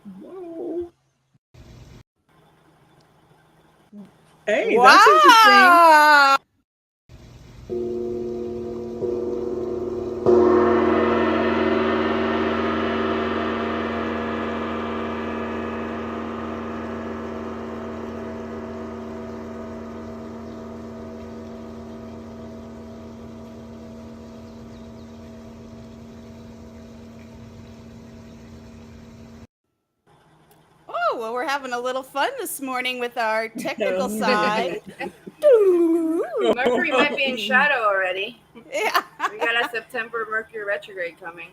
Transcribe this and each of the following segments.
Whoa. Hey, that's interesting. Well, we're having a little fun this morning with our technical side. Mercury might be in shadow already. Yeah. We got a September Mercury retrograde coming.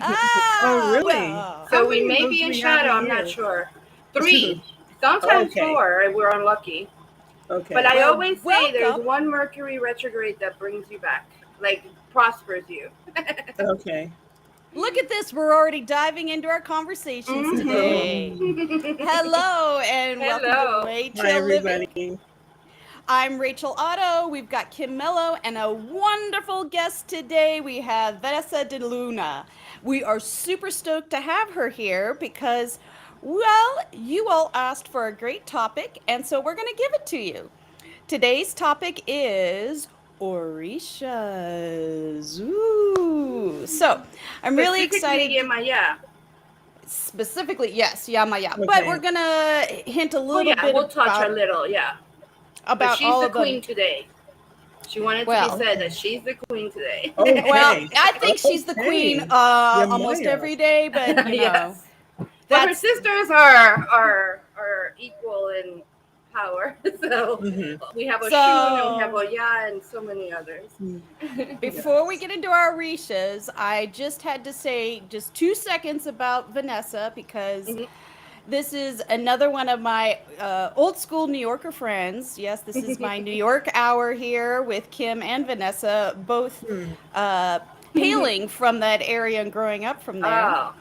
Oh, really? Well. So we may be in shadow, I'm not sure. 3, sometimes 4, we're unlucky. Okay. But I always say there's one Mercury retrograde that brings you back, like prospers you. Okay. Look at this. We're already diving into our conversations today. Hello and welcome to Rachel Living. I'm Rachel Otto. We've got Kim Mello and a wonderful guest today. We have Vanessa Deluna. We are super stoked to have her here because, well, you all asked for a great topic, and so we're going to give it to you. Today's topic is Orishas. Ooh. So I'm really excited. Yemayá. Specifically, yes, Yemayá. Okay. But we're going to hint a little bit. We'll touch a little, about but she's the queen today. She wanted to be said that she's the queen today. Okay. Well, I think she's the queen almost every day, but you know. But her sisters are equal in power. So we have Oshun and we have Oya and so many others. Before we get into our Orishas, I just had to say just 2 seconds about Vanessa because this is another one of my old school New Yorker friends. Yes, this is my New York hour here with Kim and Vanessa, both hailing from that area and growing up from there. Oh.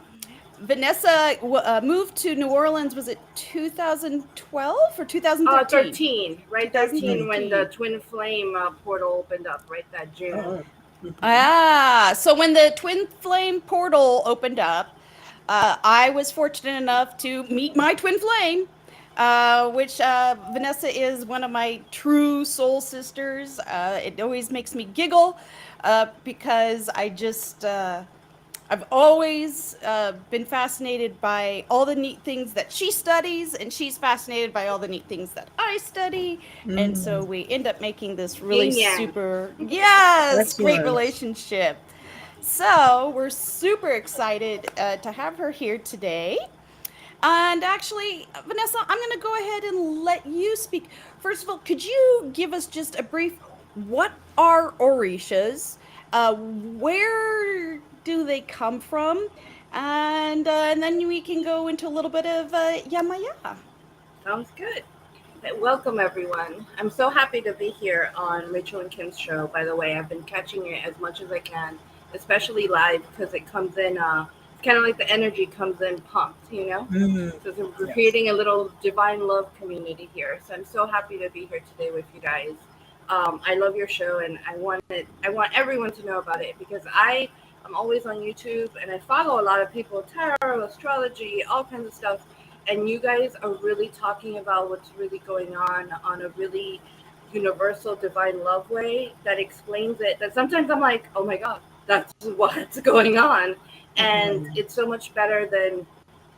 Vanessa moved to New Orleans, was it 2012 or 2013? 13, right? 13 when the Twin Flame portal opened up, right? That June. So when the Twin Flame portal opened up, I was fortunate enough to meet my twin flame, which Vanessa is one of my true soul sisters. It always makes me giggle because I just, I've always been fascinated by all the neat things that she studies, and she's fascinated by all the neat things that I study. And so we end up making this really super, great relationship. So we're super excited to have her here today. And actually, Vanessa, I'm going to go ahead and let you speak. First of all, could you give us just a brief, what are Orishas? Where do they come from? And then we can go into a little bit of Yemayá. Sounds good. Welcome, everyone. I'm so happy to be here on Rachel and Kim's show. By the way, I've been catching it as much as I can, especially live, because it comes in, it's kind of like the energy comes in pumped, you know? So we're creating a little divine love community here. So I'm so happy to be here today with you guys. I love your show, and I want everyone to know about it because I'm always on YouTube, and I follow a lot of people, tarot, astrology, all kinds of stuff. And you guys are really talking about what's really going on a really universal divine love way that explains it. That sometimes I'm like, oh my God, that's what's going on. And it's so much better than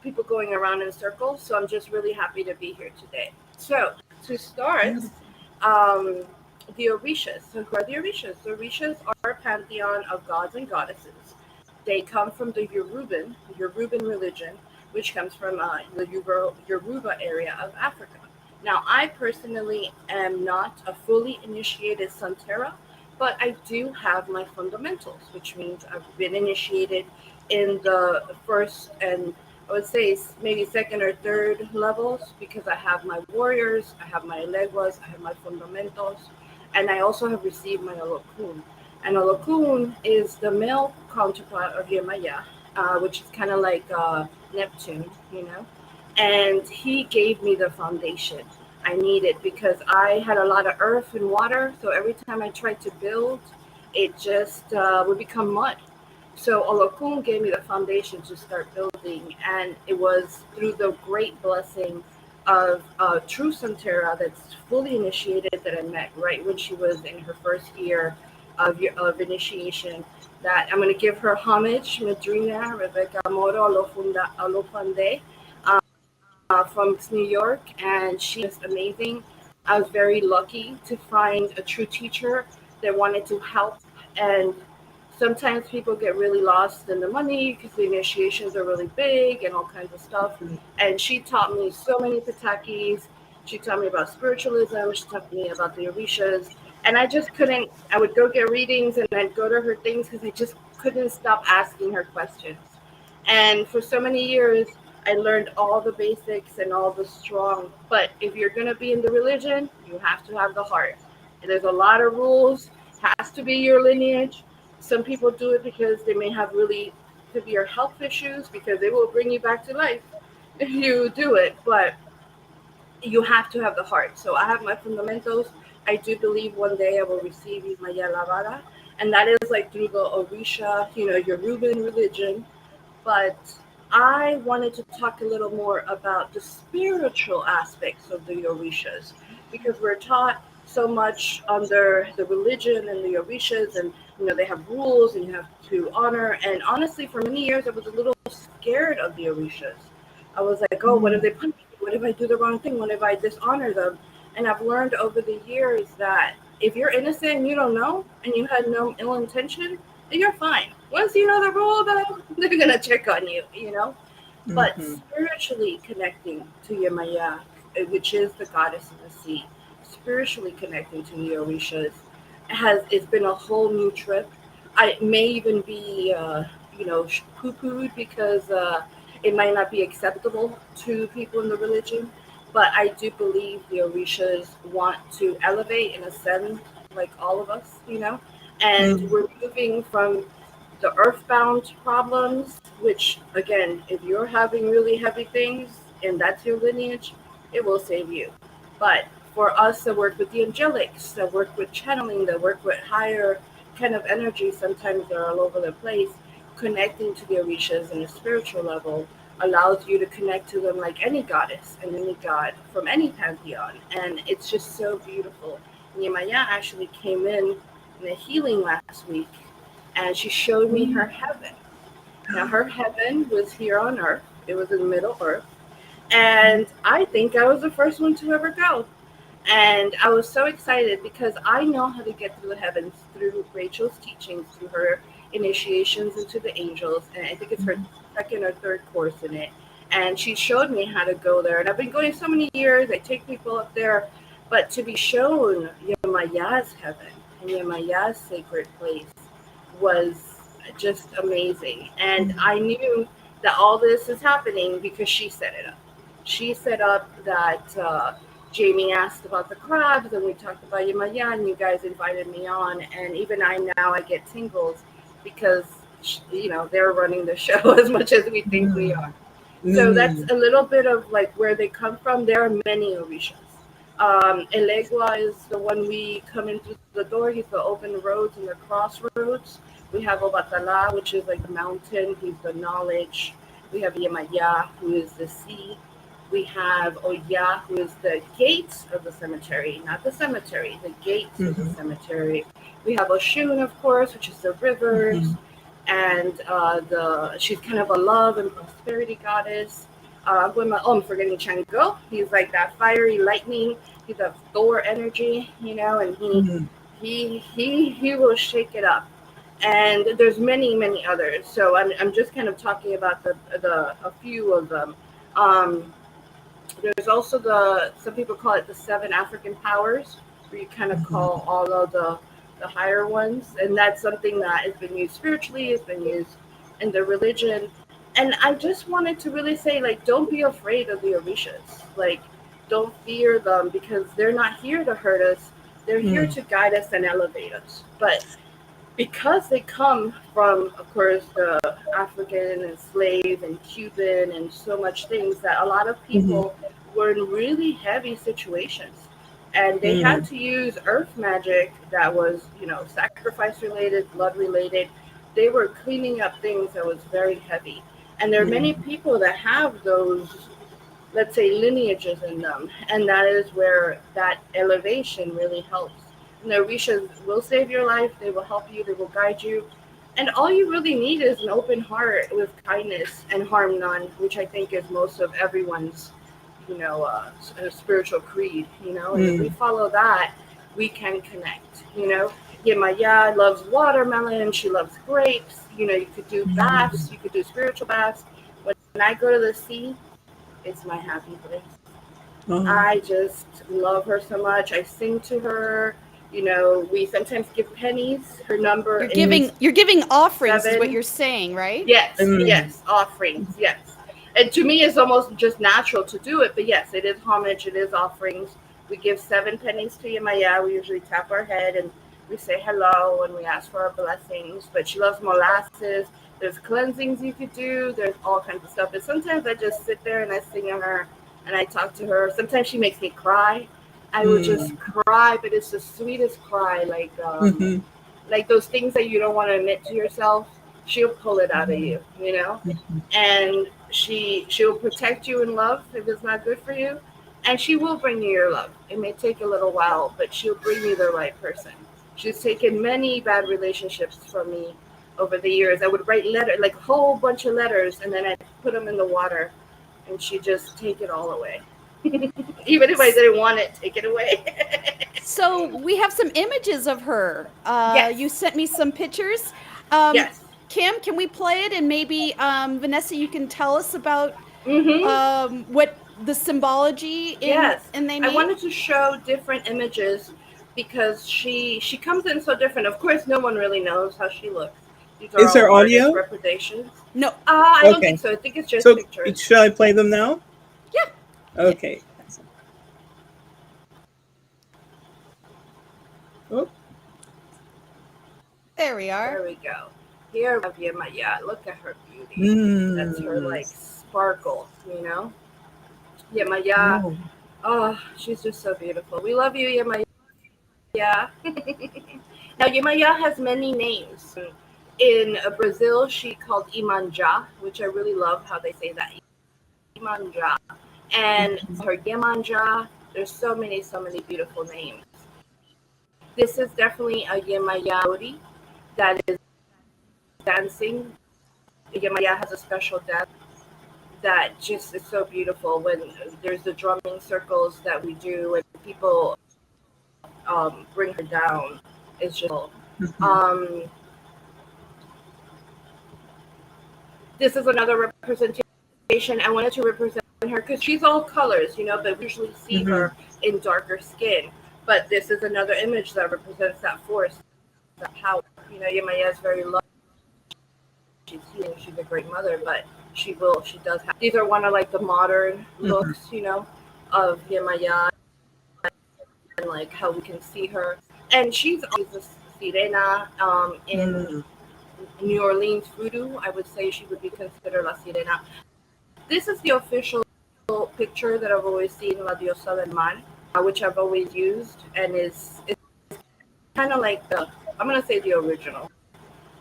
people going around in circles. So I'm just really happy to be here today. So to start, the Orishas. So who are the Orishas? The Orishas are a pantheon of gods and goddesses. They come from the Yoruban religion, which comes from the Yoruba area of Africa. Now, I personally am not a fully initiated Santera, but I do have my fundamentals, which means I've been initiated in the first and I would say maybe second or third levels because I have my warriors, I have my leguas, I have my fundamentals, and I also have received my Olokun. And Olokun is the male counterpart of Yemayá, which is kind of like Neptune, you know, and he gave me the foundation I needed because I had a lot of earth and water. So every time I tried to build, it just would become mud. So Olokun gave me the foundation to start building, and it was through the great blessing of true Santera that's fully initiated that I met right when she was in her first year of initiation. That I'm going to give her homage, Madrina Rebecca Moro Olofande, from New York, and she's amazing. I was very lucky to find a true teacher that wanted to help. And sometimes people get really lost in the money because the initiations are really big and all kinds of stuff. And she taught me so many patakis. She taught me about spiritualism. She taught me about the Orishas. And I just couldn't, I would go get readings and I'd go to her things because I just couldn't stop asking her questions. And for so many years, I learned all the basics and all the strong. But if you're going to be in the religion, you have to have the heart. And there's a lot of rules. Has to be your lineage. Some people do it because they may have really severe health issues because they will bring you back to life if you do it. But you have to have the heart. So I have my fundamentals. I do believe one day I will receive Yemayá, and that is like through the Orisha, Yoruba religion. But I wanted to talk a little more about the spiritual aspects of the Orishas because we're taught so much under the religion and the Orishas, and they have rules and you have to honor. And honestly, for many years, I was a little scared of the Orishas. I was like, oh, what if they punish me? What if I do the wrong thing? What if I dishonor them? And I've learned over the years that if you're innocent and you don't know and you had no ill intention, you're fine. Once you know the rule, though, they're gonna check on you. But spiritually connecting to Yemayá, which is the goddess of the sea, spiritually connecting to the Orishas, it's been a whole new trip. I may even be, poo-pooed because it might not be acceptable to people in the religion. But I do believe the Orishas want to elevate and ascend like all of us. And we're moving from the earthbound problems, which again, if you're having really heavy things and that's your lineage, it will save you. But for us that work with the angelics, that work with channeling, that work with higher kind of energy, sometimes they're all over the place, connecting to the Orishas on a spiritual level allows you to connect to them like any goddess and any god from any pantheon. And it's just so beautiful. Yemayá actually came in a healing last week, and she showed me her heaven. Now, her heaven was here on Earth. It was in Middle Earth, and I think I was the first one to ever go. And I was so excited because I know how to get through the heavens through Rachel's teachings, through her initiations into the angels, and I think it's her second or third course in it. And she showed me how to go there, and I've been going so many years. I take people up there, but to be shown Yemayá's heaven and Yemayá's sacred place was just amazing. And I knew that all this is happening because she set it up. She set up that Jamie asked about the crabs, and we talked about Yemayá, and you guys invited me on. And even I get tingles because, they're running the show as much as we think we are. So that's a little bit of like where they come from. There are many Orishas. Elegua is the one we come in through the door. He's the open roads and the crossroads. We have Obatala, which is like the mountain. He's the knowledge. We have Yemayá, who is the sea. We have Oya, who is the gates of the cemetery, not the cemetery, the gates of the cemetery. We have Oshun, of course, which is the rivers. And she's kind of a love and prosperity goddess. I'm forgetting Chango. He's like that fiery lightning. He's a Thor energy, and he will shake it up. And there's many, many others. So I'm just kind of talking about a few of them. There's also some people call it the 7 African powers, where you kind of call all of the higher ones, and that's something that has been used spiritually, has been used in the religion. And I just wanted to really say, like, don't be afraid of the Orishas. Like, don't fear them because they're not here to hurt us. They're here to guide us and elevate us. But because they come from, of course, the African and slave and Cuban and so much things, that a lot of people were in really heavy situations. And they had to use earth magic that was, sacrifice related, blood related, they were cleaning up things that was very heavy. And there are many people that have those, let's say, lineages in them, and that is where that elevation really helps. And the Orishas will save your life. They will help you. They will guide you. And all you really need is an open heart with kindness and harm none, which I think is most of everyone's, spiritual creed. And if we follow that, we can connect. Yemayá loves watermelon. She loves grapes. You could do baths. You could do spiritual baths. When I go to the sea, it's my happy place. I just love her so much. I sing to her. We sometimes give pennies. Her number you're giving offerings 7. is what you're saying, right? Yes, yes, offerings, yes. And to me, it's almost just natural to do it. But yes, it is homage. It is offerings. We give 7 pennies to Yemayá. We usually tap our head and we say hello and we ask for our blessings. But she loves molasses. There's cleansings you could do. There's all kinds of stuff. But sometimes I just sit there and I sing to her and I talk to her. Sometimes she makes me cry. I would just cry, but it's the sweetest cry, like those things that you don't want to admit to yourself. She'll pull it out of you, and she'll protect you in love if it's not good for you, and she will bring you your love. It may take a little while, but she'll bring you the right person. She's taken many bad relationships from me over the years. I would write letters, like a whole bunch of letters, and then I'd put them in the water, and she'd just take it all away. Even if I didn't want it, take it away. So we have some images of her. Yes. You sent me some pictures. Yes. Kim, can we play it? And maybe Vanessa, you can tell us about what the symbology in they mean? I wanted to show different images because she comes in so different. Of course, no one really knows how she looks. These are Is there audio? Representations. No. I don't think so. I think it's just pictures. Should I play them now? Yeah. Okay. Oh. There we are. There we go. Here we have Yemayá. Look at her beauty. That's her sparkle, Yemayá. Oh, she's just so beautiful. We love you, Yemayá. Now, Yemayá has many names. In Brazil, she called Iemanja, which I really love how they say that. Iemanja. And her Yemanja. There's so many beautiful names. This is definitely a Yemayá that is dancing. Yemayá has a special dance that just is so beautiful when there's the drumming circles that we do and people bring her down. It's just this is another representation. I wanted to represent her because she's all colors, but we usually see her in darker skin. But this is another image that represents that force, that power. Yemayá is very loved. She's healing. She's a great mother, but she does have. These are one of the modern looks, of Yemayá, and how we can see her. And she's always a sirena in New Orleans voodoo. I would say she would be considered la sirena. This is the official picture that I've always seen, La Diosa del Mar, which I've always used, and it's kind of like I'm going to say the original,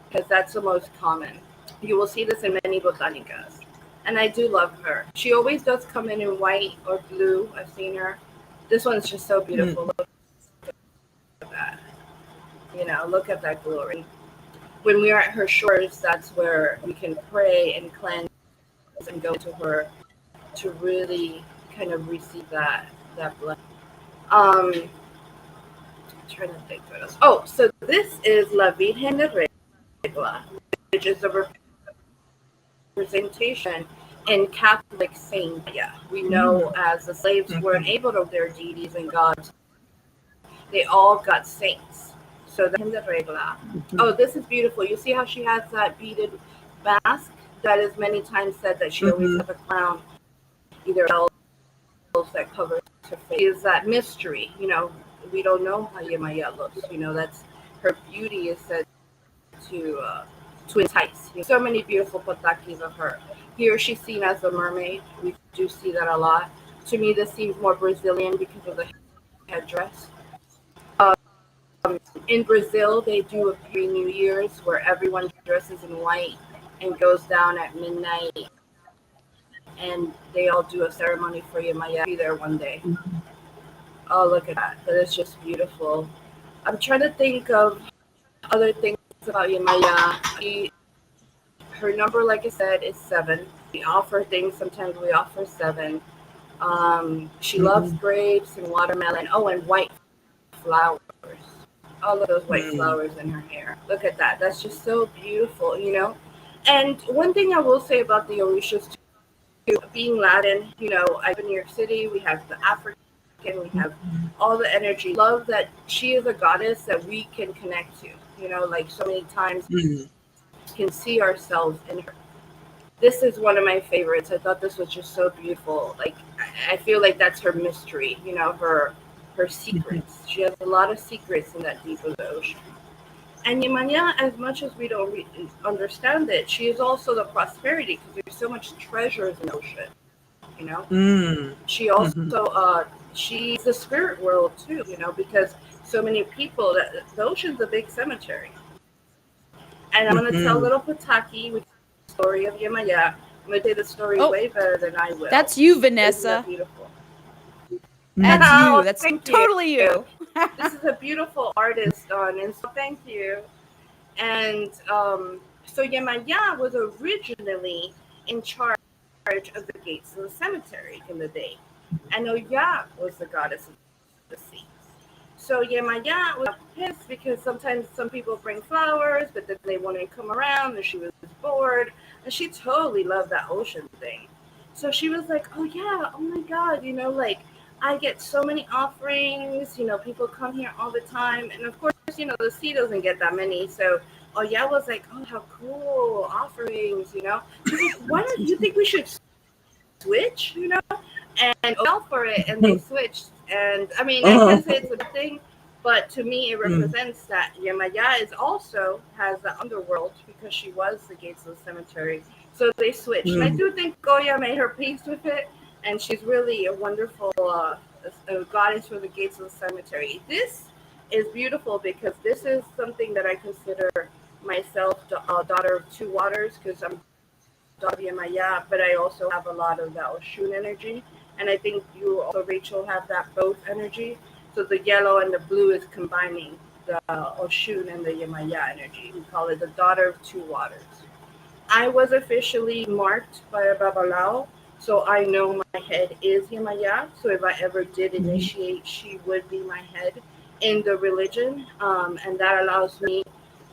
because that's the most common. You will see this in many botanicas, and I do love her. She always does come in white or blue. I've seen her. This one's just so beautiful. Look at that. Look at that glory. When we are at her shores, that's where we can pray and cleanse and go to her to really kind of receive that blessing. I'm trying to think what else. Oh, so this is La Virgen de Regla, which is a representation in Catholic saint. We know as the slaves weren't able to their deities and gods, they all got saints. So the Virgen de Regla. Oh, this is beautiful. You see how she has that beaded mask? That is many times said that she always has a crown, either bells that covers her face. Is that mystery? We don't know how Yemayá looks. That's her beauty is said to entice. So many beautiful patakis of her. Here she's seen as a mermaid. We do see that a lot. To me, this seems more Brazilian because of the headdress. In Brazil, they do a pre-New Year's where everyone dresses in white and goes down at midnight, and they all do a ceremony for Yemayá. Be there one day. Oh, look at that! That is just beautiful. I'm trying to think of other things about Yemayá. Her number, like I said, is 7. We offer things. Sometimes we offer 7. She loves grapes and watermelon. Oh, and white flowers. All of those white flowers in her hair. Look at that. That's just so beautiful, you know. And one thing I will say about the Orishas, too, being Latin, you know, I live in New York City. We have the African, we have all the energy. Love that she is a goddess that we can connect to. You know, like so many times we can see ourselves in her. This is one of my favorites. I thought this was just so beautiful. Like I feel like that's her mystery, you know, her secrets. She has a lot of secrets in that deep of the ocean. And Yemanja, as much as we don't understand it, she is also the prosperity because there's so much treasures in the ocean. You know, she also she's the spirit world too. You know, because so many people that the ocean's a big cemetery. And I'm going to tell little Pataki, which is the story of Yemayá. I'm going to tell the story way better than I will. That's you, Vanessa. Isn't that beautiful? That's Oh, you. That's totally you. This is a beautiful artist on Insta. Thank you. And so Yemayá was originally in charge of the gates of the cemetery in the day. And Oya was the goddess of the sea. So Yemayá was pissed because sometimes some people bring flowers, but then they wouldn't come around, and she was bored. And she totally loved that ocean thing. So she was like, oh yeah, oh my God, you know, like I get so many offerings, you know, people come here all the time. And of course, you know, the sea doesn't get that many. So Oya was like, oh, how cool, offerings, you know. She's like, why don't you think we should switch, you know? And Oya for it, and they switched. And I mean, I can't say it's a thing, but to me, it represents that Yemayá is also has the underworld because she was the gates of the cemetery. So they switched. And I do think Goya made her peace with it, and she's really a wonderful goddess for the gates of the cemetery. This is beautiful because this is something that I consider myself daughter of two waters because I'm daughter of Yemayá, but I also have a lot of that Oshun energy. And I think you also, Rachel, have that both energy. So the yellow and the blue is combining the Oshun and the Yemayá energy. We call it the daughter of two waters. I was officially marked by a Babalao, so I know my head is Yemayá. So if I ever did initiate, she would be my head in the religion. And that allows me,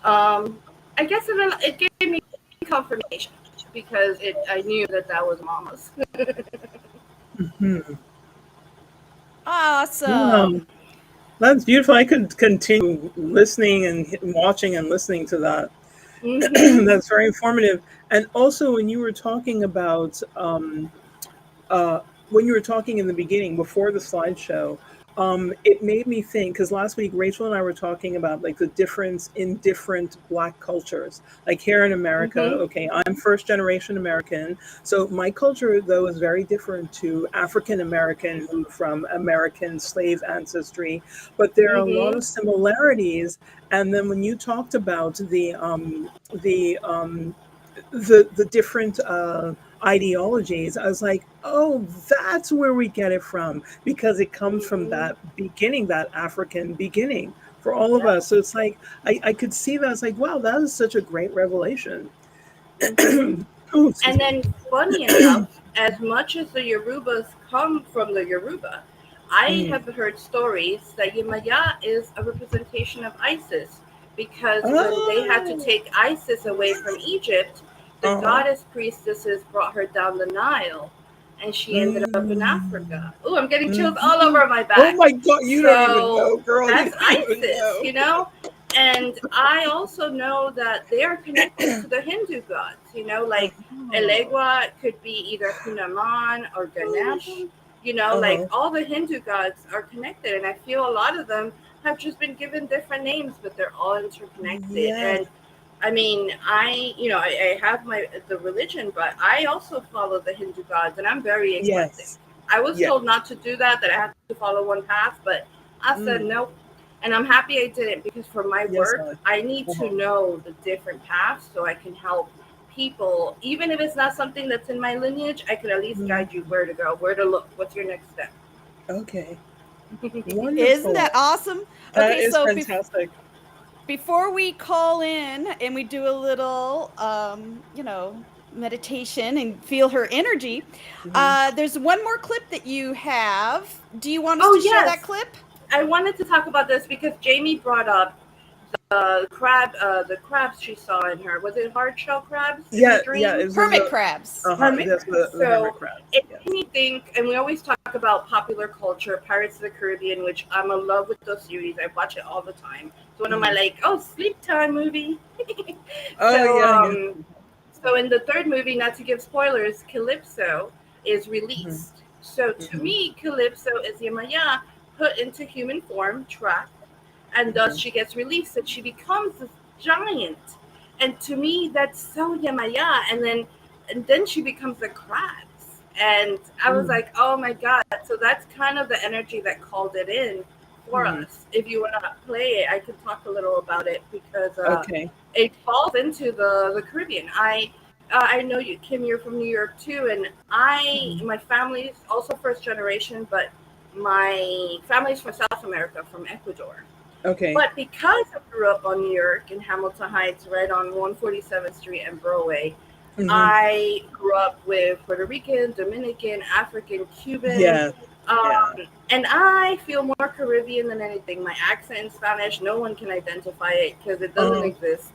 I guess it gave me confirmation because I knew that was Mama's. Awesome. That's beautiful. I could continue listening and watching and listening to that. That's very informative. And also, when you were talking about when you were talking in the beginning before the slideshow, it made me think because last week Rachel and I were talking about like the difference in different Black cultures. Like here in America, okay, I'm first generation American, so my culture though is very different to African American who from American slave ancestry, but there are a lot of similarities. And then when you talked about the different ideologies, I was like, oh, that's where we get it from because it comes from that beginning, that African beginning for all of us. So it's like I could see that. It's like, wow, that is such a great revelation. And then, funny enough, as much as the Yorubas come from the Yoruba, I have heard stories that Yemayá is a representation of Isis because when they had to take Isis away from Egypt, the goddess priestesses brought her down the Nile, and she ended up in Africa. Oh, I'm getting chills all over my back. Oh my God, you don't even know, girl. That's Isis, you know? And I also know that they are connected to the Hindu gods, you know, like Elegua could be either Hanuman or Ganesh, you know, like all the Hindu gods are connected. And I feel a lot of them have just been given different names, but they're all interconnected. Yes. And I mean, I have the religion, but I also follow the Hindu gods, and I'm very eclectic. I was told not to do that I have to follow one path, but I said nope. And I'm happy I didn't, because for my work, Yes, I need to know the different paths so I can help people. Even if it's not something that's in my lineage, I could at least guide you where to go, where to look, what's your next step. Okay. Wonderful. Isn't that awesome? That is fantastic. Before we call in and we do a little, meditation and feel her energy, there's one more clip that you have. Do you want us to share that clip? I wanted to talk about this because Jamie brought up the crabs she saw in her. Was it hard shell crabs? Yeah. Hermit crabs. Hermit crabs. Hermit crabs. It made me think, and we always talk about popular culture, Pirates of the Caribbean, which I'm in love with those series. I watch it all the time. It's one of my sleep time movie. So in the third movie, not to give spoilers, Calypso is released. So to me, Calypso is Yemayá put into human form, trapped, and thus she gets released and she becomes this giant. And to me, that's so Yemayá. And then she becomes the crabs. And I was like, oh my God. So that's kind of the energy that called it in for us. If you want to play it, I can talk a little about it because it falls into the Caribbean. I know you, Kim, you're from New York too. And my family's also first generation, but my family's from South America, from Ecuador. Okay. But because I grew up on New York in Hamilton Heights, right on 147th Street and Broadway, I grew up with Puerto Rican, Dominican, African, Cuban. And I feel more Caribbean than anything. My accent in Spanish, no one can identify it because it doesn't exist.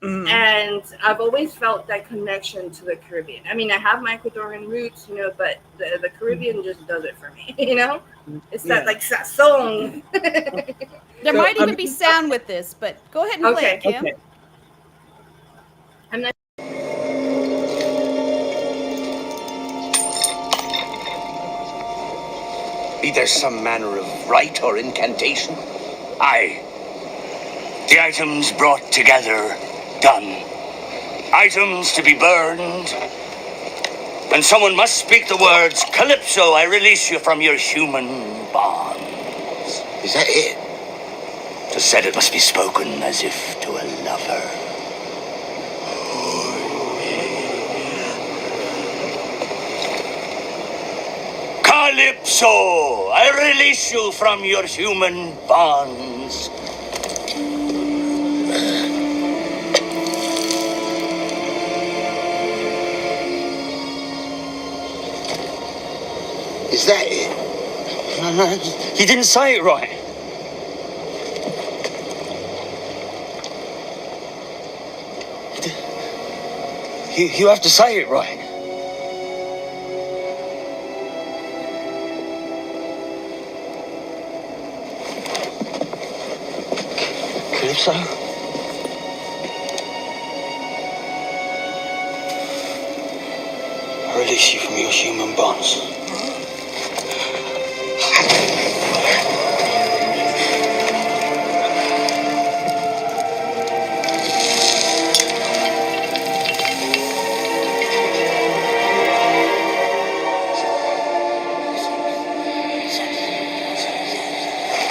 And I've always felt that connection to the Caribbean. I mean, I have my Ecuadorian roots, but the Caribbean just does it for me, It's that sazon. There might even be sound with this, but go ahead and play it, Kim. Okay. I'm not. Be there some manner of rite or incantation? Aye. The items brought together, done. Items to be burned. And someone must speak the words, Calypso, I release you from your human bonds. Is that it? 'Tis said it must be spoken as if to a lover. Calypso, I release you from your human bonds. Is that it? No, you didn't say it right. You have to say it right. Calypso? I release you from your human bonds.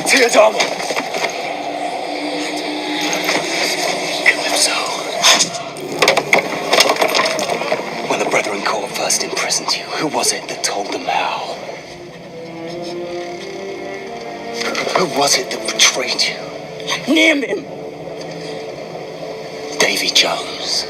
Teodama! Calypso. When the Brethren Court first imprisoned you, who was it that told them how? Who was it that betrayed you? Name him! Davy Jones.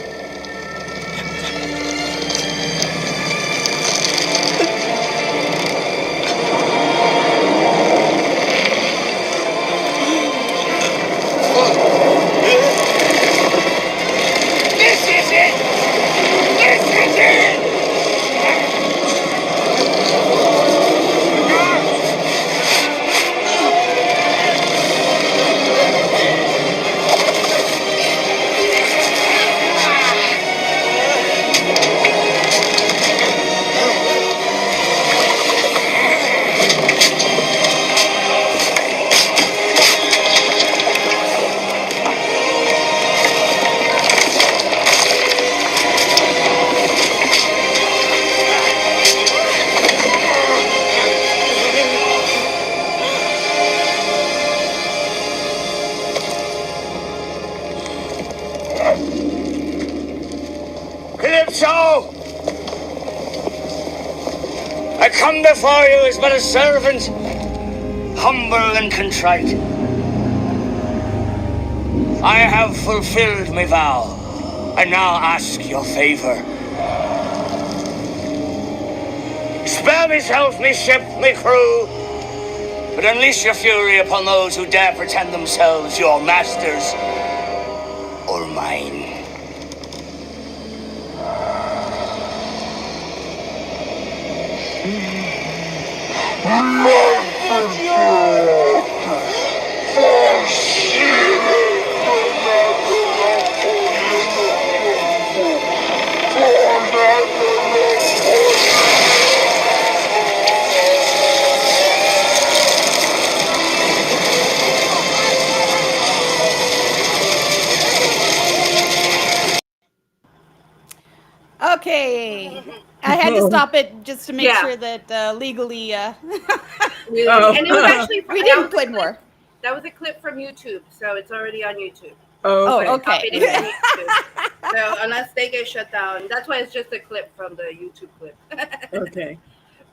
I come before you as but a servant, humble and contrite. I have fulfilled my vow, and now ask your favor. Spare myself, me ship, me crew, but unleash your fury upon those who dare pretend themselves your masters or mine. Okay, I had to stop it just to make sure that legally. And it was actually we didn't play more. That was a clip from YouTube, so it's already on YouTube. Okay. So unless they get shut down, that's why it's just a clip from the YouTube clip. Okay.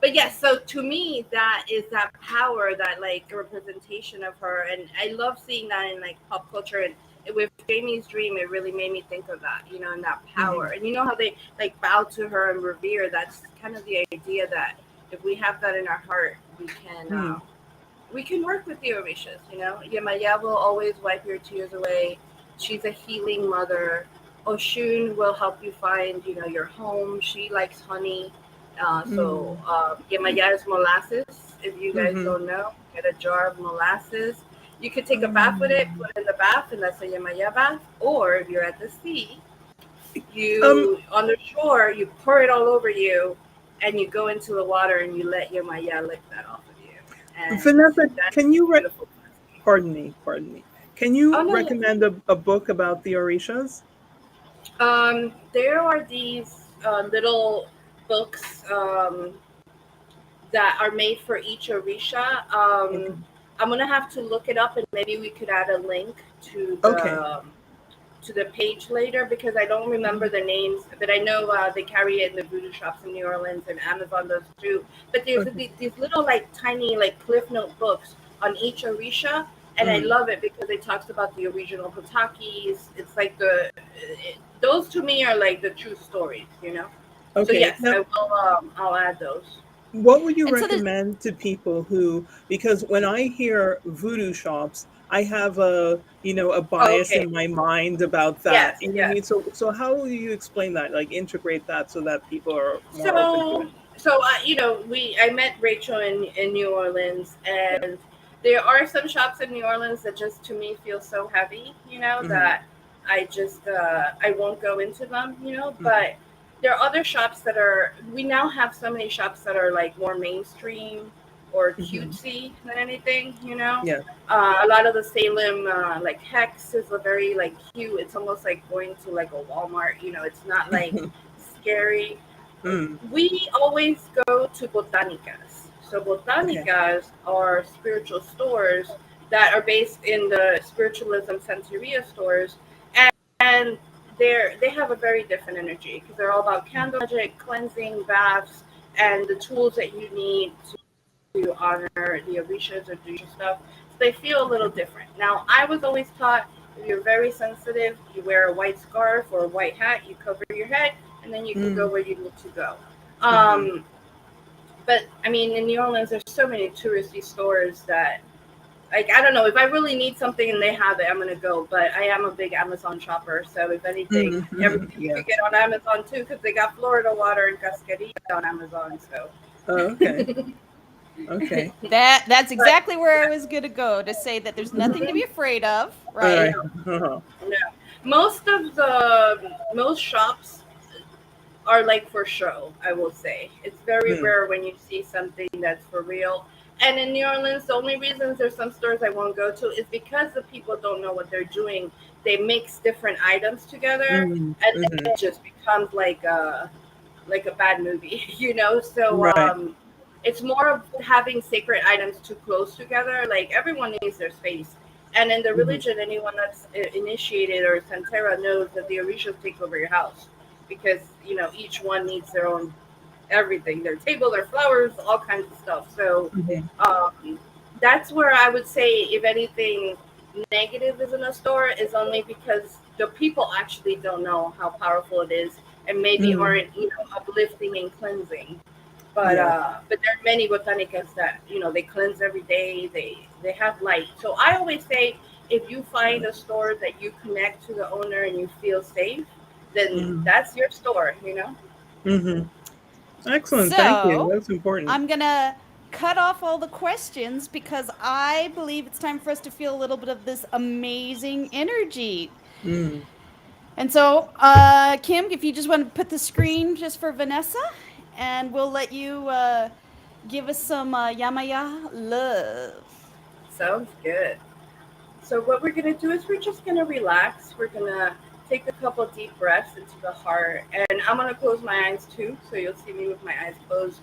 But yes, so to me, that is that power, that like representation of her, and I love seeing that in like pop culture. And with Jamie's dream, it really made me think of that, you know, and that power. And you know how they like bow to her and revere. That's kind of the idea that if we have that in our heart, we can work with the Orishas. You know, Yemayá will always wipe your tears away. She's a healing mother. Oshun will help you find, you know, your home. She likes honey. So Yemayá is molasses. If you guys don't know, get a jar of molasses. You could take a bath with it, put it in the bath, and that's a Yemayá bath. Or if you're at the sea, you on the shore, you pour it all over you, and you go into the water and you let Yemayá lick that off of you. And Vanessa, can you pardon me? Can you recommend a book about the Orishas? There are these little books that are made for each Orisha. I'm gonna have to look it up, and maybe we could add a link to the page later, because I don't remember the names, but I know they carry it in the voodoo shops in New Orleans, and Amazon does too. But there's these little like tiny like cliff note books on each Orisha, and I love it because it talks about the original Patakis. It's like those to me are like the true stories, you know. Okay. So yes, now, I will. I'll add those. What would you recommend to people who, because when I hear voodoo shops, I have a bias in my mind about that. Yes. So how will you explain that? Like integrate that so that people are more open to it. So I met Rachel in New Orleans, and there are some shops in New Orleans that just to me feel so heavy, you know, that I just I won't go into them, you know, but there are other shops that we now have so many shops that are like more mainstream or cutesy than anything, you know. Yeah. A lot of the Salem like Hex is a very like cute. It's almost like going to like a Walmart, you know. It's not like scary. We always go to botanicas. So botanicas are spiritual stores that are based in the spiritualism Santeria stores, and they have a very different energy because they're all about candle magic, cleansing, baths, and the tools that you need to honor the Orishas or do stuff. So they feel a little different. Now, I was always taught if you're very sensitive, you wear a white scarf or a white hat, you cover your head, and then you can go where you need to go. But I mean, in New Orleans, there's so many touristy stores that, like, I don't know, if I really need something and they have it, I'm gonna go. But I am a big Amazon shopper, so if anything, everything you can get on Amazon too, because they got Florida water and cascarilla on Amazon. So. Okay. That's exactly where I was gonna go, to say that there's nothing to be afraid of, right? No. Most shops are like for show, I will say. It's very rare when you see something that's for real. And in New Orleans, the only reasons there's some stores I won't go to is because the people don't know what they're doing. They mix different items together, and it just becomes like a bad movie, you know? So it's more of having sacred items too close together. Like, everyone needs their space. And in the religion, anyone that's initiated or Santera knows that the Orishas take over your house, because, you know, each one needs their own everything, their table, their flowers, all kinds of stuff. So Mhm. that's where I would say, if anything negative is in a store, is only because the people actually don't know how powerful it is, and maybe Mm. aren't, uplifting and cleansing. Yeah. But there are many botanicas that, they cleanse every day. They have light. So I always say, if you find a store that you connect to the owner and you feel safe, then Mhm. that's your store. Mhm. Excellent. Thank you. So That's important. I'm gonna cut off all the questions because I believe it's time for us to feel a little bit of this amazing energy. Mm. And so, Kim, if you just want to put the screen just for Vanessa, and we'll let you give us some Yemayá love. Sounds good. So what we're gonna do is we're just gonna relax. We're gonna take a couple deep breaths into the heart, and I'm gonna close my eyes too, so you'll see me with my eyes closed.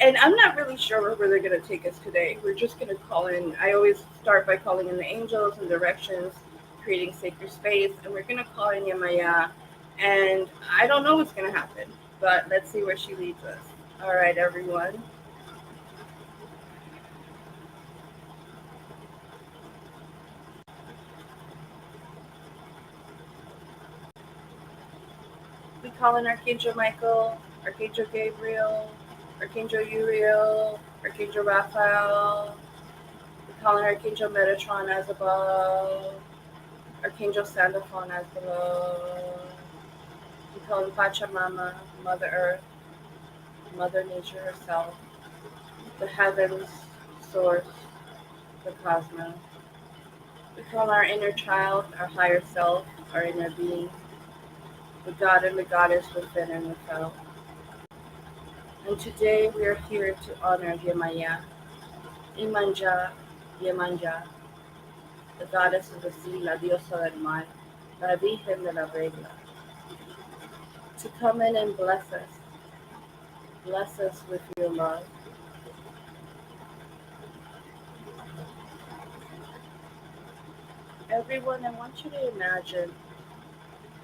And I'm not really sure where they're gonna take us today. We're just gonna call in. I always start by calling in the angels and directions, creating sacred space, and we're gonna call in Yemayá. And I don't know what's gonna happen, but let's see where she leads us. All right, everyone. We call in Archangel Michael, Archangel Gabriel, Archangel Uriel, Archangel Raphael. We call in Archangel Metatron as above, Archangel Sandalphon as below. We call in Pachamama, Mother Earth, Mother Nature herself, the heavens, Source, the cosmos. We call our inner child, our higher self, our inner being, the God and the Goddess within and without. And today we are here to honor Yemayá, Iemanja, Yemanja, the goddess of the sea, la diosa del mar, la Virgen de la Regla, to come in and bless us with your love. Everyone, I want you to imagine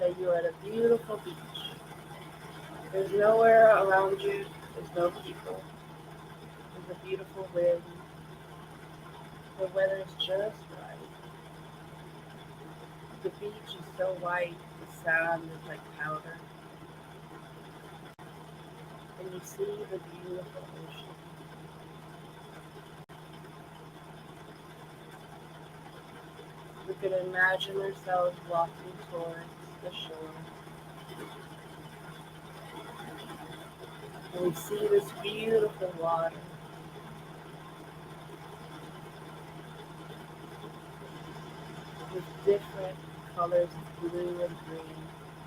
that you're at a beautiful beach. There's nowhere around you, there's no people, there's a beautiful wind, the weather is just right. The beach is so white, the sand is like powder, and you see the beautiful ocean. We can imagine ourselves walking towards the shore, and we see this beautiful water with different colors of blue and green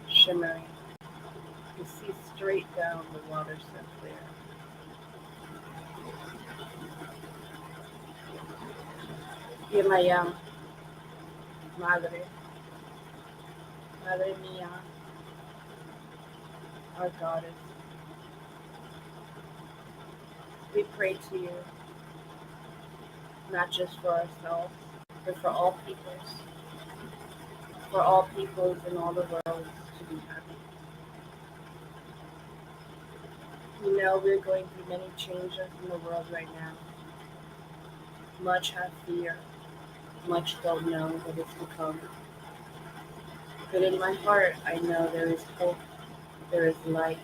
shimmering. You see straight down the water so clear. Yemayá, Madre, Madre Mía, our goddess, we pray to you, not just for ourselves, but for all peoples in all the world to be happy. We know we're going through many changes in the world right now. Much have fear, much don't know what is to come. But in my heart, I know there is hope, there is light,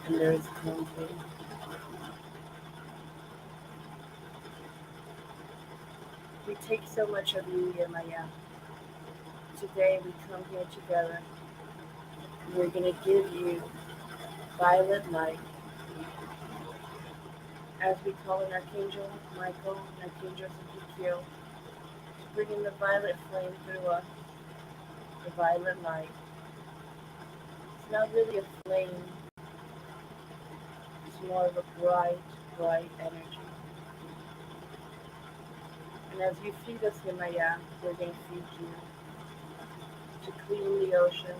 and there is cleansing. We take so much of you, Yemayá. Today we come here together. We're going to give you violet light as we call in Archangel Michael and Archangel Ezekiel to bring in the violet flame through us, the violet light. It's not really a flame, it's more of a bright, bright energy. And as you feed us, Yemayá, we're going to feed you to clean the ocean,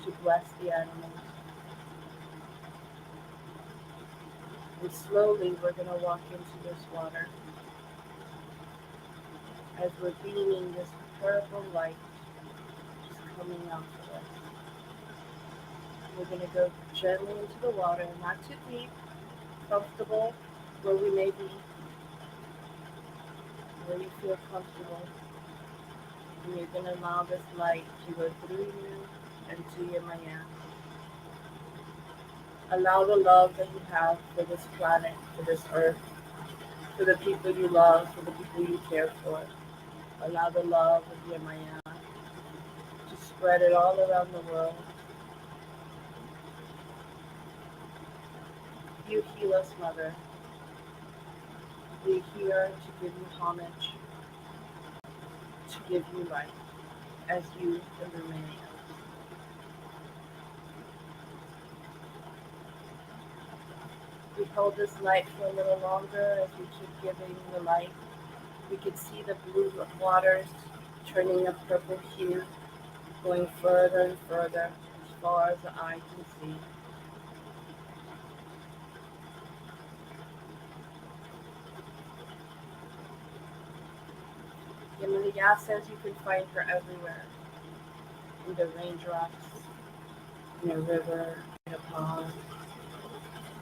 to bless the animals. And slowly we're going to walk into this water as we're beaming this purple light just coming out of us. We're going to go gently into the water, not too deep, comfortable where we may be, where you feel comfortable. And you're going to allow this light to go through you and to Yemayá. Allow the love that you have for this planet, for this earth, for the people you love, for the people you care for. Allow the love of Yemayá to spread it all around the world. You heal us, Mother. We're here to give you homage, to give you life, as you illuminate us. We hold this light for a little longer as we keep giving the light. We can see the blue waters turning a purple hue, going further and further as far as the eye can see. Yemayá says you can find her everywhere. In the raindrops, in a river, in a pond,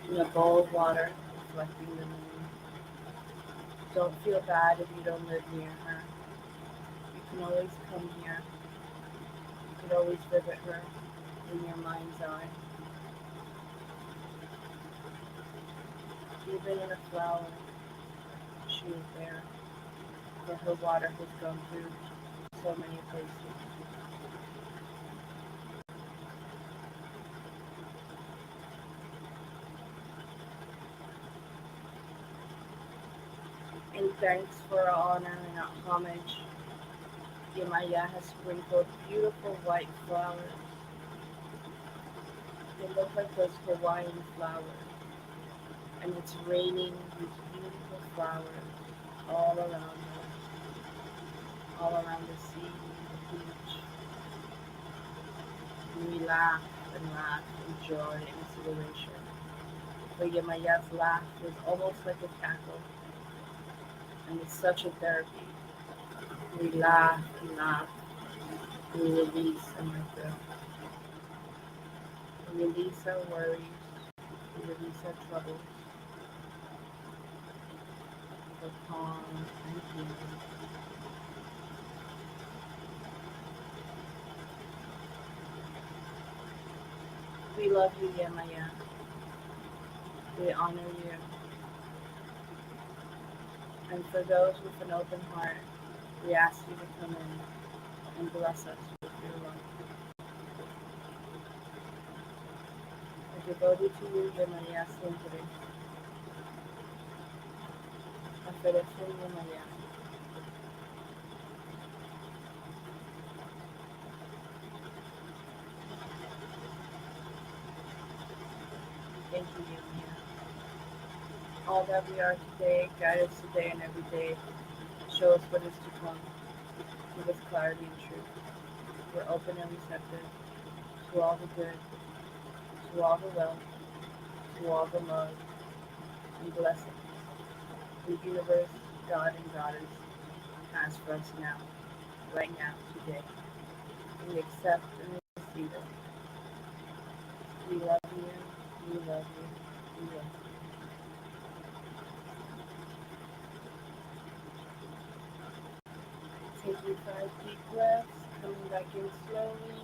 in a bowl of water reflecting the moon. Don't feel bad if you don't live near her. You can always come here. You can always visit her in your mind's eye. Even in a flower, she is there. For her water has gone through so many places. In thanks for our honor and our homage, Yemayá has sprinkled beautiful white flowers. They look like those Hawaiian flowers. And it's raining these beautiful flowers all around us, all around the sea, the beach. And we laugh in joy and exhilaration. For Yemayá's laugh is almost like a cackle, and it's such a therapy. We laugh and laugh, and we release and let go. We release our worries, we release our troubles, for calm and healing. We love you, Yemayá. We honor you. And for those with an open heart, we ask you to come in and bless us with your love. I devoted to you, Yemayá siempre. Aferecer Yemayá. Thank you, Yemayá. All that we are today, guide us today and every day. Show us what is to come. Give us clarity and truth. We're open and receptive to all the good, to all the wealth, to all the love and blessings the universe, God and Goddess has for us now, right now, today. We accept and receive it. We love you, we love you, we love you. Taking 5 deep breaths, coming back in slowly.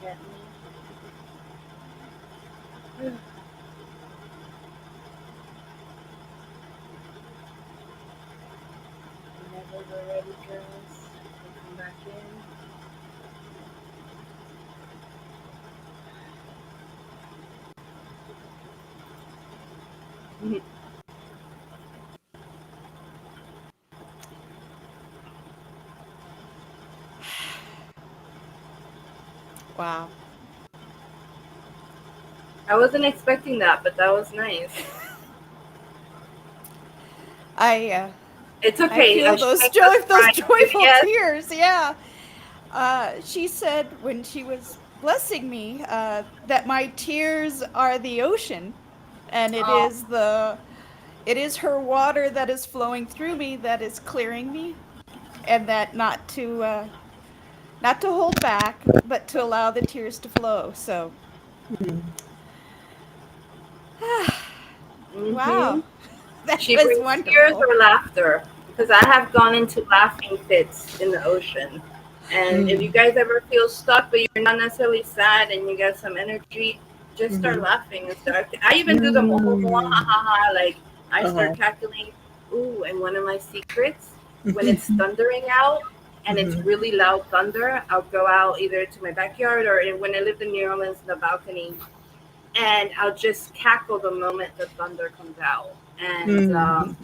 Gently. Whenever we're ready, girls, we'll come back in. Wow. I wasn't expecting that, but that was nice. I It's okay. feel those joyful tears. Yeah. She said when she was blessing me that my tears are the ocean, and Oh, it is her water that is flowing through me that is clearing me, and that not to hold back, but to allow the tears to flow. So, mm-hmm. wow, that She was brings tears wonderful. or laughter because I have gone into laughing fits in the ocean. And if you guys ever feel stuck, but you're not necessarily sad and you got some energy, just start laughing and start. I even do the moho moa ha ha ha. Like I start cackling. Ooh, and one of my secrets when it's thundering out and it's really loud thunder, I'll go out either to my backyard or when I lived in New Orleans, in the balcony, and I'll just cackle the moment the thunder comes out. And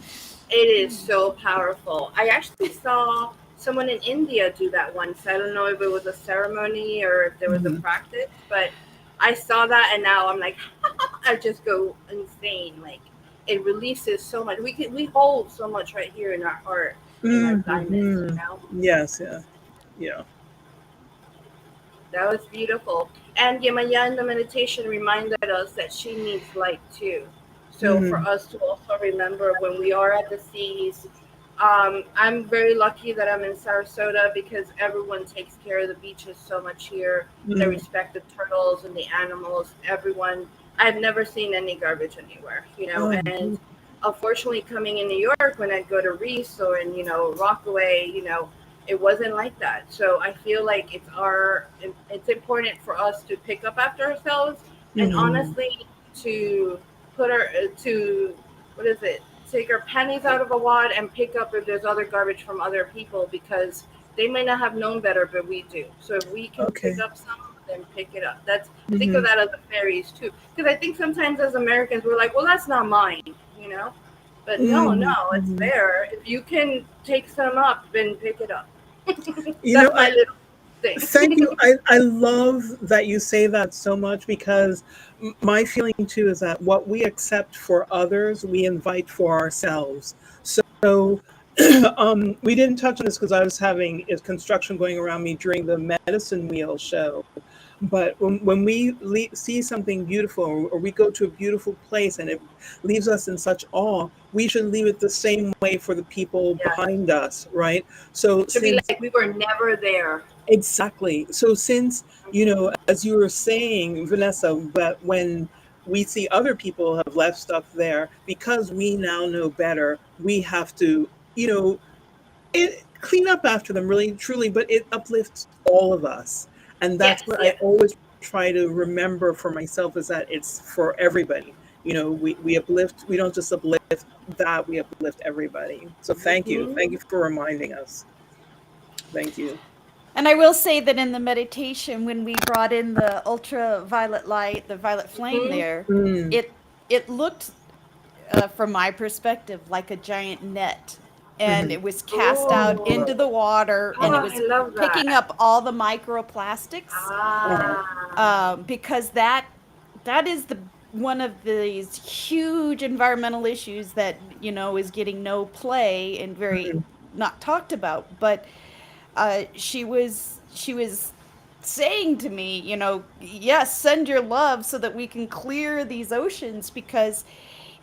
it is so powerful. I actually saw someone in India do that once. I don't know if it was a ceremony or if there was a practice, but I saw that and now I'm like, I just go insane. Like it releases so much. We hold so much right here in our heart, in our thymus, you know? Yes, yeah, yeah. That was beautiful. And Yemayá in the meditation reminded us that she needs light too. So for us to also remember when we are at the seas, I'm very lucky that I'm in Sarasota because everyone takes care of the beaches so much here. They respect the turtles and the animals. Everyone, I've never seen any garbage anywhere, you know. And unfortunately, coming in New York, when I go to Reese or in, Rockaway, it wasn't like that. So I feel like it's important for us to pick up after ourselves and honestly to put our to what is it? Take our pennies out of a wad and pick up if there's other garbage from other people because they may not have known better, but we do. So if we can Okay. pick up some, then pick it up. I think of that as the fairies too, because I think sometimes as Americans we're like, well, that's not mine, you know. But no, it's there. If you can take some up, then pick it up. You know, That's my little thing. thank you. I love that you say that so much because my feeling too is that what we accept for others, we invite for ourselves. So we didn't touch on this because I was having construction going around me during the medicine wheel show. But when we see something beautiful or we go to a beautiful place and it leaves us in such awe, we should leave it the same way for the people Yeah, behind us, right? So to be since like we were never there. exactly. So since, as you were saying, Vanessa, that when we see other people have left stuff there, because we now know better, we have to, clean up after them really, truly, but it uplifts all of us. And that's Yes, what I yes. always try to remember for myself is that it's for everybody. We uplift, we don't just uplift that, we uplift everybody. So thank you. Hmm. Thank you for reminding us. Thank you. And I will say that in the meditation, when we brought in the ultraviolet light, the violet flame Hmm. there, Mm. it looked, from my perspective, like a giant net, and it was cast out into Oh, the water, and it I was love picking that. up all the microplastics, Uh-huh. Ah, because that is the one of these huge environmental issues that is getting no play and very not talked about, but she was saying to me, yes, send your love so that we can clear these oceans because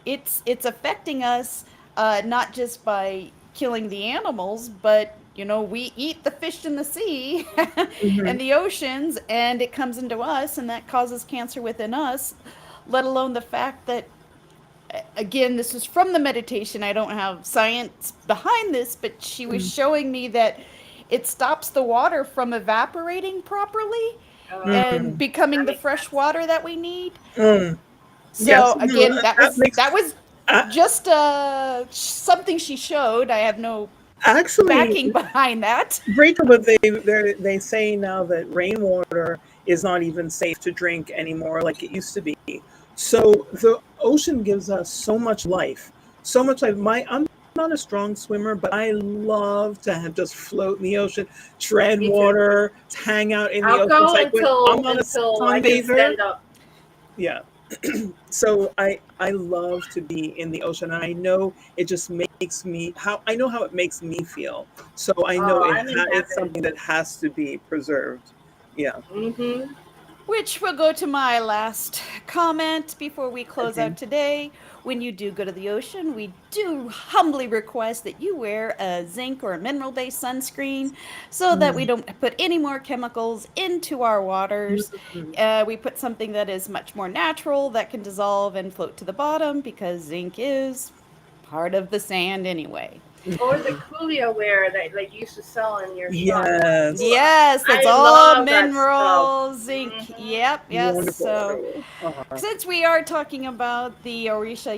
it's affecting us, not just by killing the animals, but we eat the fish in the sea and the oceans, and it comes into us, and that causes cancer within us. Let alone the fact that, again, this is from the meditation. I don't have science behind this, but she was showing me that it stops the water from evaporating properly and becoming that the makes fresh sense. water that we need. Yes, So no, again, that that was makes that was uh, just something she showed. I have no actually, backing behind that. Rachel, but they say now that rainwater is not even safe to drink anymore like it used to be. So the ocean gives us so much life, so much life. I'm not a strong swimmer, but I love to have just float in the ocean, tread Me too. water, hang out in the I'll ocean. It's go like when until I'm on a until I can sunbather. stand up. Yeah. So I love to be in the ocean, and I know it just makes me I know how it makes me feel. So I know Oh, I'm in it's heaven. something that has to be preserved. Yeah. Mm-hmm. Which will go to my last comment before we close Okay. out today. When you do go to the ocean, we do humbly request that you wear a zinc or a mineral-based sunscreen so that we Mhm. don't put any more chemicals into our waters. Mhm. We put something that is much more natural that can dissolve and float to the bottom because zinc is part of the sand anyway. Or the Coolio wear that like you used to sell in your shop. Yes. Yes, that's I all love that stuff. mineral zinc. Mm-hmm. Yep, yes. So Wonderful. Uh-huh. since we are talking about the Orisha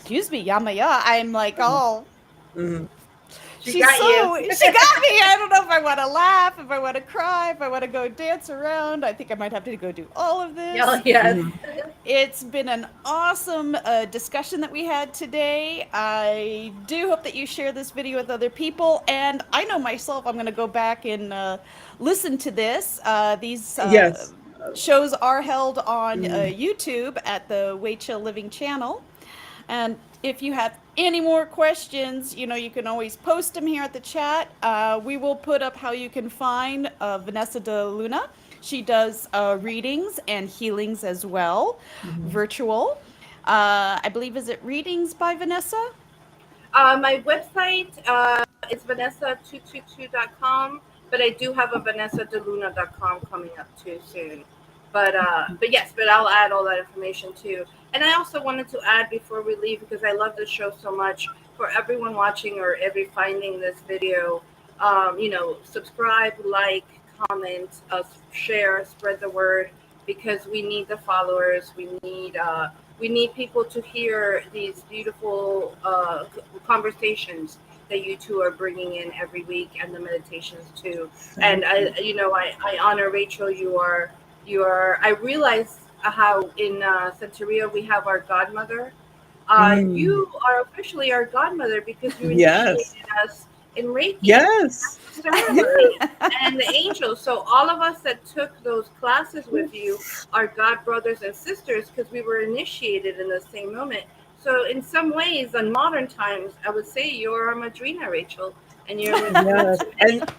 Yemayá, I'm like, oh, Mhm. She got you. she got me. I don't know if I want to laugh, if I want to cry, if I want to go dance around. I think I might have to go do all of Oh, this. yes. Mhm. It's been an awesome discussion that we had today. I do hope that you share this video with other people. And I know myself, I'm going to go back and listen to this. These Yes. shows are held on Mhm. YouTube at the Way Chill Living channel. And if you have any more questions, you can always post them here at the chat. We will put up how you can find Vanessa Deluna. She does readings and healings as well, Mhm. virtual. I believe, is it Readings by Vanessa? My website is vanessa222.com, but I do have a vanessadeluna.com coming up too soon. But yes, but I'll add all that information too. And I also wanted to add before we leave, because I love this show so much, for everyone watching or every finding this video, subscribe, like, comment, share, spread the word, because we need the followers. We need people to hear these beautiful conversations that you two are bringing in every week, and the meditations too. And Thank you. I honor Rachel. You are. I realize how in Santeria we have our godmother. Mm. You are officially our godmother because you Yes. initiated us in Reiki. Yes. That's the Yes. ceremony. And the angels. So all of us that took those classes with you are god brothers and sisters because we were initiated in the same moment. So in some ways, in modern times, I would say you're our madrina, Rachel, and you're a madrina Yes. to many. And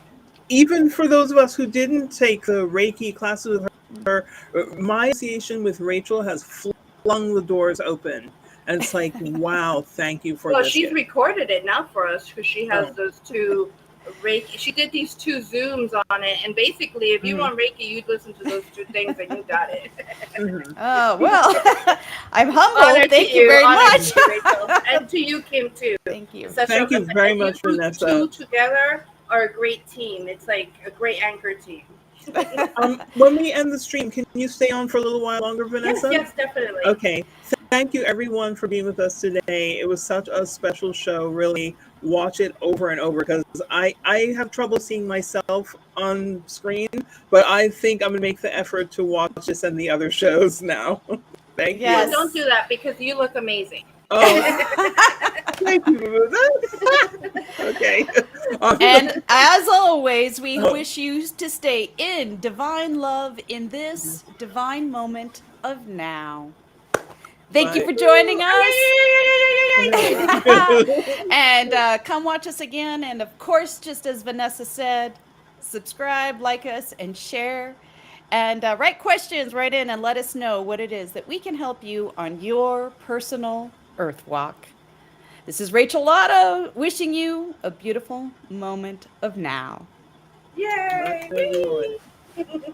even for those of us who didn't take the Reiki classes with her, my association with Rachel has flung the doors open. And it's like, wow, thank you for Well, this she's gift. recorded it now for us because she has Oh. those two Reiki. She did these two Zooms on it, and basically, if you Mhm. want Reiki, you'd listen to those two things, and you got it. Mhm. Oh, well, I'm humbled. Honor to Thank you you, very honor much. to you, Rachel, and to you, Kim, too. Thank you. Such a Thank you very and you much, Vanessa. two together are a great team. It's like a great anchor team. When we end the stream, can you stay on for a little while longer, Yes, Vanessa? yes, definitely. Okay. Thank you, everyone, for being with us today. It was such a special show. Really, watch it over and over because I have trouble seeing myself on screen, but I think I'm going to make the effort to watch this and the other shows now. Thank Well, you. don't do Yes. that because you look amazing. Oh, thank you. Okay. And as always, we Oh, wish you to stay in divine love in this divine moment of now. Thank you bye. for joining us. Bye. And come watch us again. And of course, just as Vanessa said, subscribe, like us, and share. And write questions right in and let us know what it is that we can help you on your personal Earth Walk. This is Rachel Lotto wishing you a beautiful moment of now. Bye, Yay! everyone. Whee!